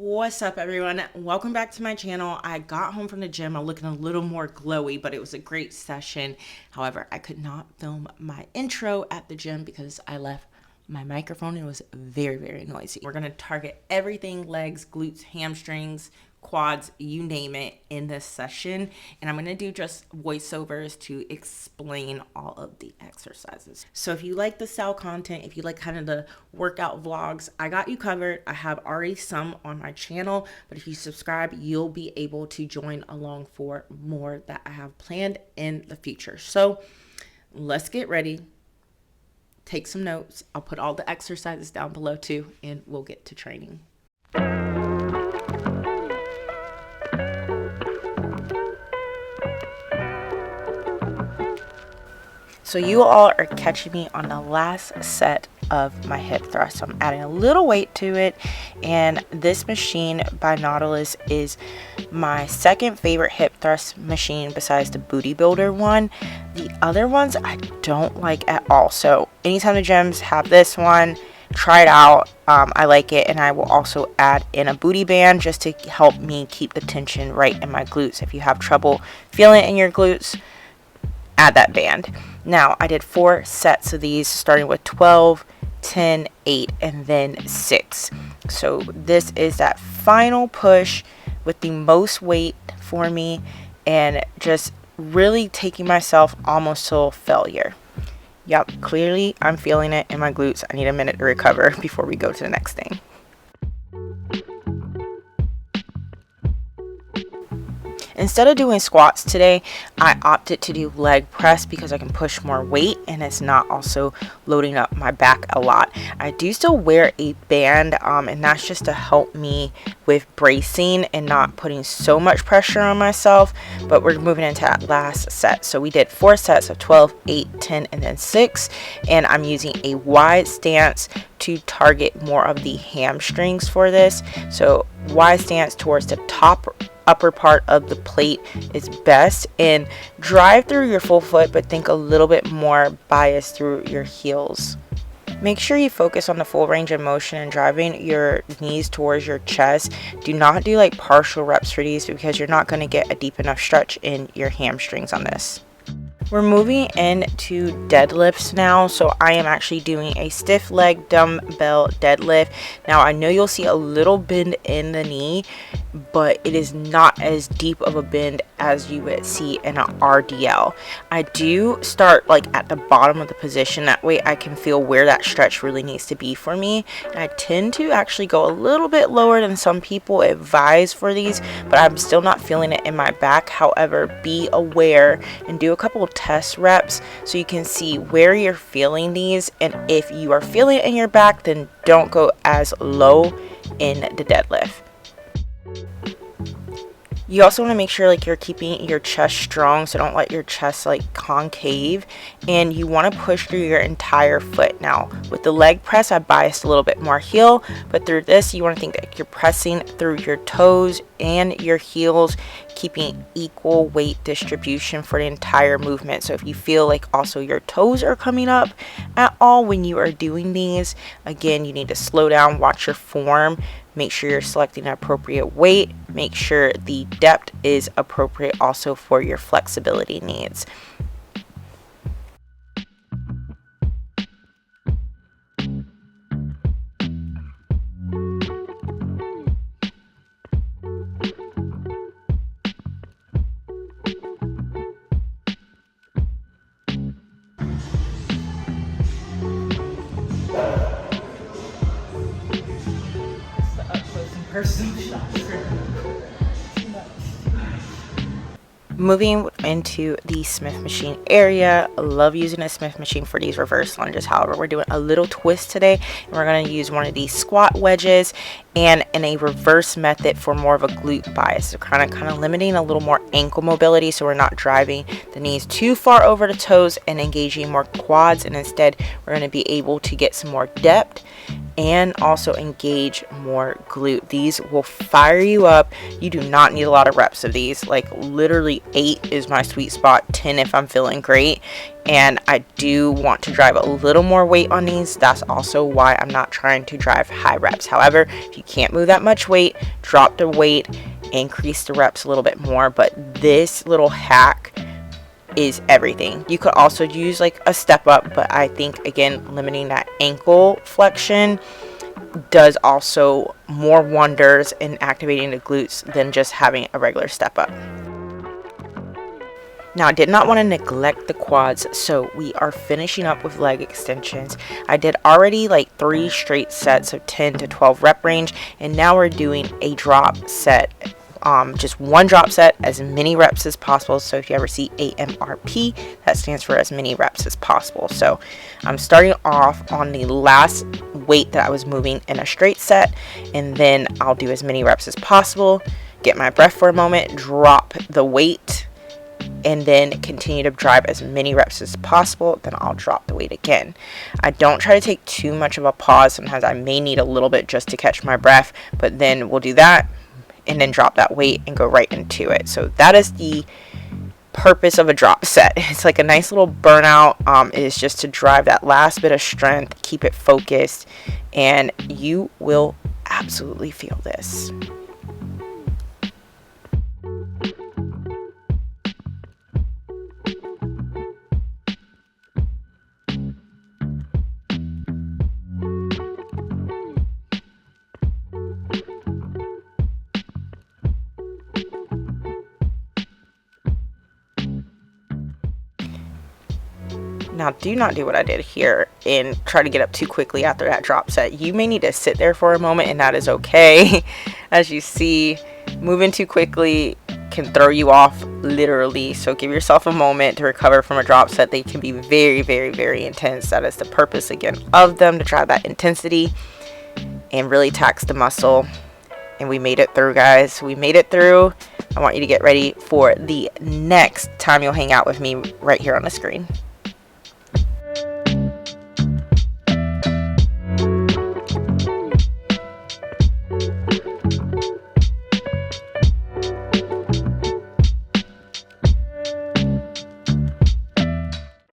What's up, everyone? Welcome back to my channel. I got home from the gym. I'm looking a little more glowy, but it was a great session. However, I could not film my intro at the gym because I left my microphone. It was very, very noisy. We're going to target everything: legs, glutes, hamstrings, quads, you name it, in this session. And I'm going to do just voiceovers to explain all of the exercises. So if you like the style content, if you like kind of the workout vlogs, I got you covered. I have already some on my channel, but if you subscribe, you'll be able to join along for more that I have planned in the future. So let's get ready. Take some notes. I'll put all the exercises down below too, and we'll get to training. So you all are catching me on the last set of my hip thrust. So I'm adding a little weight to it, and this machine by Nautilus is my second favorite hip thrust machine besides the Booty Builder one. The other ones I don't like at all. So anytime the gyms have this one, try it out. I like it, and I will also add in a booty band just to help me keep the tension right in my glutes. If you have trouble feeling it in your glutes, add that band. Now I did 4 sets of these, starting with 12, 10, 8, and then 6. So this is that final push with the most weight for me, and just really taking myself almost to failure. Yep, clearly I'm feeling it in my glutes. I need a minute to recover before we go to the next thing. Instead of doing squats today, I opted to do leg press because I can push more weight and it's not also loading up my back a lot. I do still wear a band, and that's just to help me with bracing and not putting so much pressure on myself. But we're moving into that last set. So we did 4 sets of 12, 8, 10, and then 6. And I'm using a wide stance to target more of the hamstrings for this. So wide stance towards the upper part of the plate is best, and drive through your full foot, but think a little bit more bias through your heels. Make sure you focus on the full range of motion and driving your knees towards your chest. Do not do like partial reps for these because you're not going to get a deep enough stretch in your hamstrings on this. We're moving into deadlifts now, so I am actually doing a stiff leg dumbbell deadlift. Now I know you'll see a little bend in the knee, but it is not as deep of a bend as you would see in an RDL. I do start like at the bottom of the position, that way I can feel where that stretch really needs to be for me. And I tend to actually go a little bit lower than some people advise for these, but I'm still not feeling it in my back. However, be aware and do a couple of test reps so you can see where you're feeling these, and if you are feeling it in your back, then don't go as low in the deadlift. You also want to make sure like you're keeping your chest strong, so don't let your chest like concave, and you want to push through your entire foot. Now with the leg press, I biased a little bit more heel, but through this you want to think that you're pressing through your toes and your heels, keeping equal weight distribution for the entire movement. So if you feel like also your toes are coming up at all when you are doing these, again, you need to slow down, watch your form, make sure you're selecting an appropriate weight, make sure the depth is appropriate also for your flexibility needs. Moving into the Smith machine area, I love using a Smith machine for these reverse lunges. However, we're doing a little twist today, and we're going to use one of these squat wedges and in a reverse method for more of a glute bias. So kind of limiting a little more ankle mobility, so we're not driving the knees too far over the toes and engaging more quads, and instead we're going to be able to get some more depth and also engage more glute. These will fire you up. You do not need a lot of reps of these. Like literally 8 is my sweet spot, 10 if I'm feeling great. And I do want to drive a little more weight on these. That's also why I'm not trying to drive high reps. However, if you can't move that much weight, drop the weight, increase the reps a little bit more. But this little hack is everything. You could also use like a step up, but I think again limiting that ankle flexion does also more wonders in activating the glutes than just having a regular step up. Now, I did not want to neglect the quads, so we are finishing up with leg extensions. I did already like 3 straight sets of 10 to 12 rep range, and now we're doing a drop set. Just one drop set, as many reps as possible. So if you ever see AMRP, that stands for as many reps as possible. So I'm starting off on the last weight that I was moving in a straight set, and then I'll do as many reps as possible, get my breath for a moment, drop the weight, and then continue to drive as many reps as possible. Then I'll drop the weight again. I don't try to take too much of a pause. Sometimes I may need a little bit just to catch my breath, but then we'll do that and then drop that weight and go right into it. So that is the purpose of a drop set. It's like a nice little burnout. It is just to drive that last bit of strength, keep it focused, and you will absolutely feel this. Now, do not do what I did here and try to get up too quickly after that drop set. You may need to sit there for a moment, and that is okay. As you see, moving too quickly can throw you off literally. So give yourself a moment to recover from a drop set. They can be very, very, very intense. That is the purpose, again, of them, to drive that intensity and really tax the muscle. And we made it through, guys. We made it through. I want you to get ready for the next time you'll hang out with me right here on the screen.